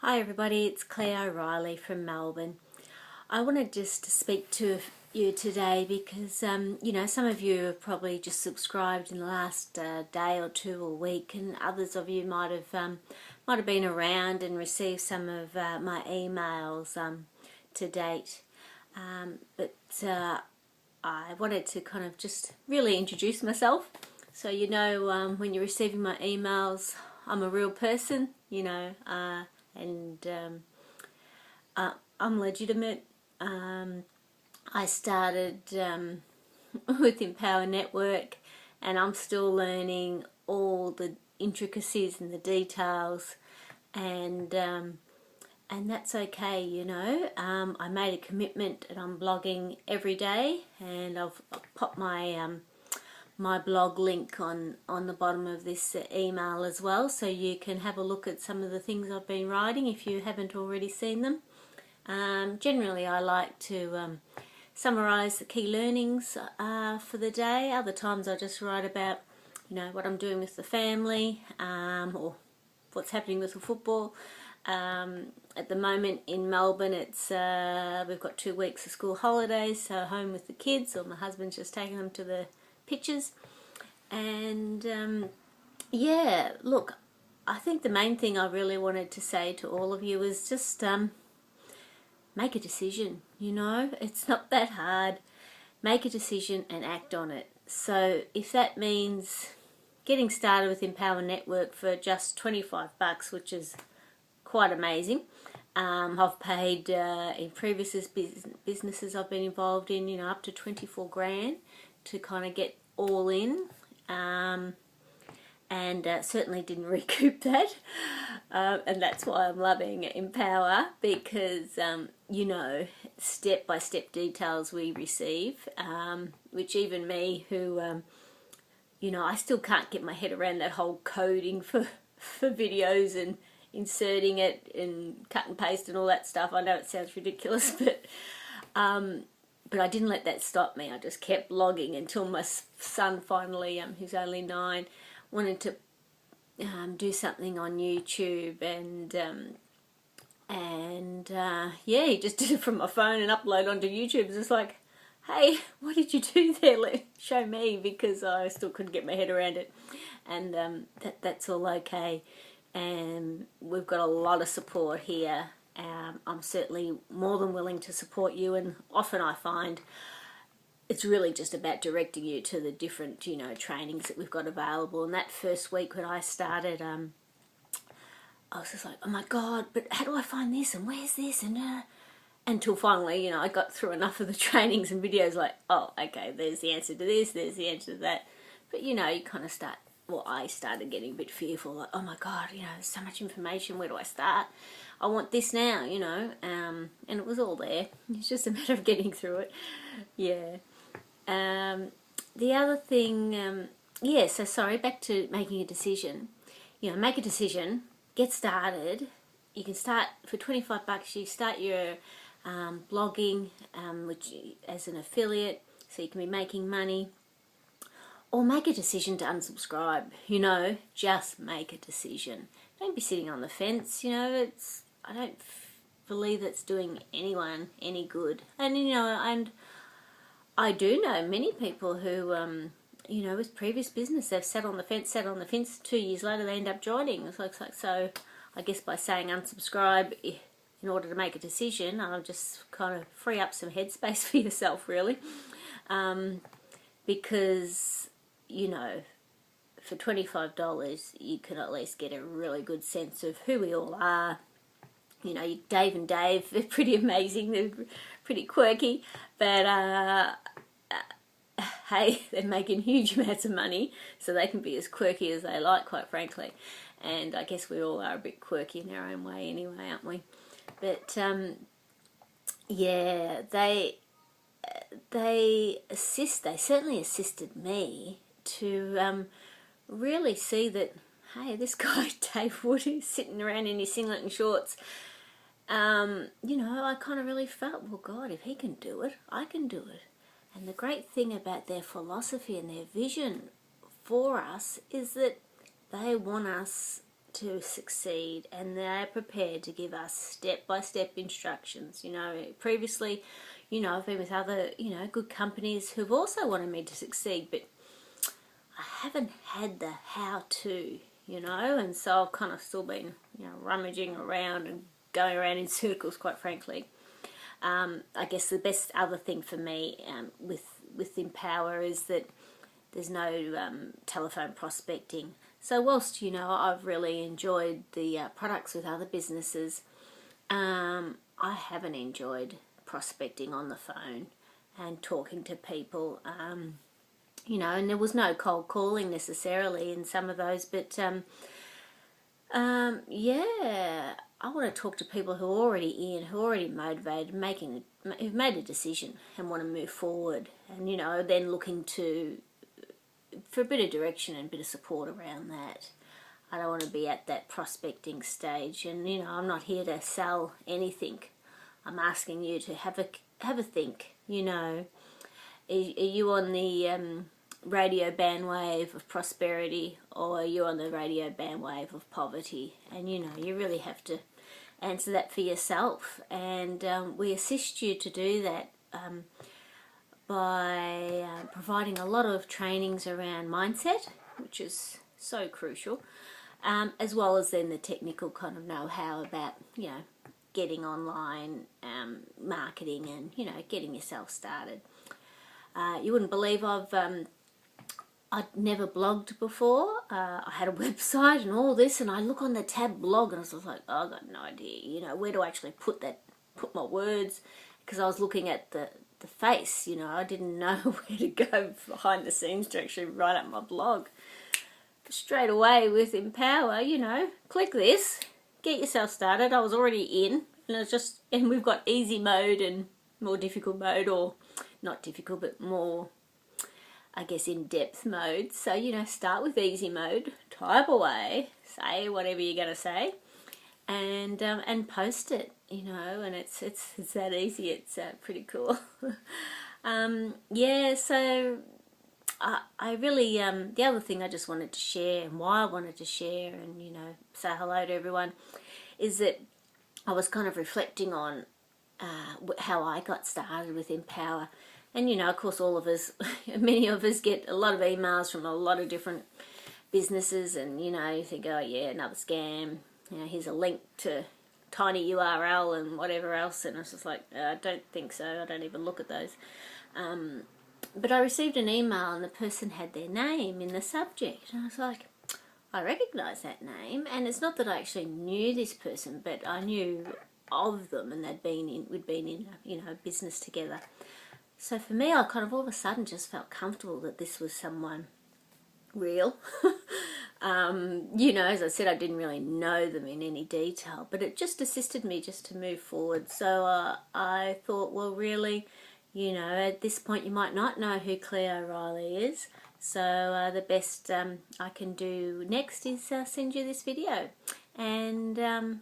Hi everybody, it's Claire O'Reilly from Melbourne. I wanted just to speak to you today because, some of you have probably just subscribed in the last day or two or week, and others of you might have been around and received some of my emails to date. But I wanted to kind of just really introduce myself. So when you're receiving my emails, I'm a real person, and I'm legitimate. I started with Empower Network, and I'm still learning all the intricacies and the details, and that's okay. I made a commitment, and I'm blogging every day, and I've popped my blog link on the bottom of this email as well, so you can have a look at some of the things I've been writing if you haven't already seen them. Generally I like to summarise the key learnings for the day. Other times I just write about what I'm doing with the family, or what's happening with the football. At the moment in Melbourne, it's we've got 2 weeks of school holidays, so home with the kids, or my husband's just taking them to the pictures. And look, I think the main thing I really wanted to say to all of you is just make a decision. It's not that hard. Make a decision and act on it. So if that means getting started with Empower Network for just $25, which is quite amazing. I've paid in previous businesses I've been involved in, up to 24 grand to kind of get all in, and certainly didn't recoup that, and that's why I'm loving Empower, because step-by-step details we receive, which even me, who I still can't get my head around that whole coding for videos and inserting it and cut and paste and all that stuff. I know it sounds ridiculous, but I didn't let that stop me. I just kept blogging until my son finally, who's only 9, wanted to do something on YouTube, and he just did it from my phone and upload onto YouTube. It's just like, hey, what did you do there? Show me, because I still couldn't get my head around it, and that's all okay. And we've got a lot of support here. I'm certainly more than willing to support you, and often I find it's really just about directing you to the different, trainings that we've got available. And that first week when I started, I was just like, oh my God, but how do I find this, and where's this, and until finally, I got through enough of the trainings and videos, like, oh, okay, there's the answer to this, there's the answer to that. But, you kind of start, well, I started getting a bit fearful, like, oh my God, there's so much information, where do I start? I want this now, and it was all there. It's just a matter of getting through it. Yeah. The other thing, so sorry, back to making a decision. Make a decision, get started. You can start for $25. You start your blogging, which as an affiliate, so you can be making money. Or make a decision to unsubscribe. Just make a decision. Don't be sitting on the fence. I don't believe it's doing anyone any good. And and I do know many people who with previous business, they've sat on the fence. 2 years later they end up joining. It's like, so I guess by saying unsubscribe in order to make a decision, I'll just kind of free up some headspace for yourself, really, because for $25 you can at least get a really good sense of who we all are. Dave and Dave, they're pretty amazing, they're pretty quirky, but hey, they're making huge amounts of money, so they can be as quirky as they like, quite frankly. And I guess we all are a bit quirky in our own way anyway, aren't we? But they certainly assisted me to really see that, hey, this guy Dave Wood, is sitting around in his singlet and shorts, I kind of really felt, well, God, if he can do it, I can do it. And the great thing about their philosophy and their vision for us is that they want us to succeed, and they're prepared to give us step-by-step instructions. You know, previously, you know, I've been with other, you know, good companies who've also wanted me to succeed, but I haven't had the how-to, you know, and so I've kind of still been, you know, rummaging around and going around in circles, quite frankly. I guess the best other thing for me with Empower is that there's no telephone prospecting. So whilst, you know, I've really enjoyed the products with other businesses, I haven't enjoyed prospecting on the phone and talking to people. You know, and there was no cold calling necessarily in some of those, but yeah, I want to talk to people who are already in, who are already motivated, who've made a decision and want to move forward, and, you know, then looking for a bit of direction and a bit of support around that. I don't want to be at that prospecting stage, and, you know, I'm not here to sell anything. I'm asking you to have a think. You know, are you on the radio bandwave of prosperity, or are you on the radio bandwave of poverty? And, you know, you really have to answer that for yourself, and we assist you to do that by providing a lot of trainings around mindset, which is so crucial, as well as then the technical kind of know-how about, you know, getting online marketing and, you know, getting yourself started. You wouldn't believe I'd never blogged before. I had a website and all this, and I look on the tab blog and I was like, oh, I've got no idea, you know, where to actually put my words, because I was looking at the face, you know, I didn't know where to go behind the scenes to actually write up my blog. Straight away with Empower, you know, click this, get yourself started. I was already in, and we've got easy mode and more difficult mode, or not difficult, but more, I guess, in-depth mode. So, you know, start with easy mode, type away, say whatever you're going to say, and post it, you know, and it's that easy. It's pretty cool. Yeah, so I really, the other thing I just wanted to share, and why I wanted to share and, you know, say hello to everyone, is that I was kind of reflecting on how I got started with Empower. And, you know, of course, all of us, many of us get a lot of emails from a lot of different businesses, and, you know, you think, oh yeah, another scam, you know, here's a link to tiny URL and whatever else, and I was just like, I don't think so, I don't even look at those. But I received an email and the person had their name in the subject, and I was like, I recognise that name, and it's not that I actually knew this person, but I knew of them, and we'd been in you know, a business together. So for me, I kind of all of a sudden just felt comfortable that this was someone real. You know, as I said, I didn't really know them in any detail, but it just assisted me just to move forward. So I thought, well, really, you know, at this point you might not know who Claire O'Reilly is. So the best I can do next is send you this video, and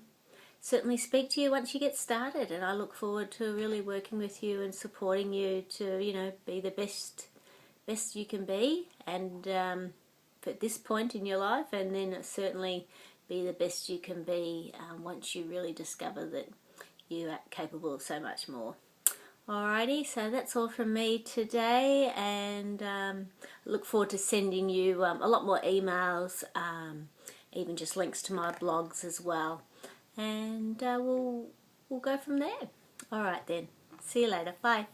certainly speak to you once you get started. And I look forward to really working with you and supporting you to, you know, be the best you can be, and at this point in your life, and then certainly be the best you can be once you really discover that you are capable of so much more. Alrighty, so that's all from me today, and look forward to sending you a lot more emails, even just links to my blogs as well, and we'll go from there. Alright then, see you later, bye.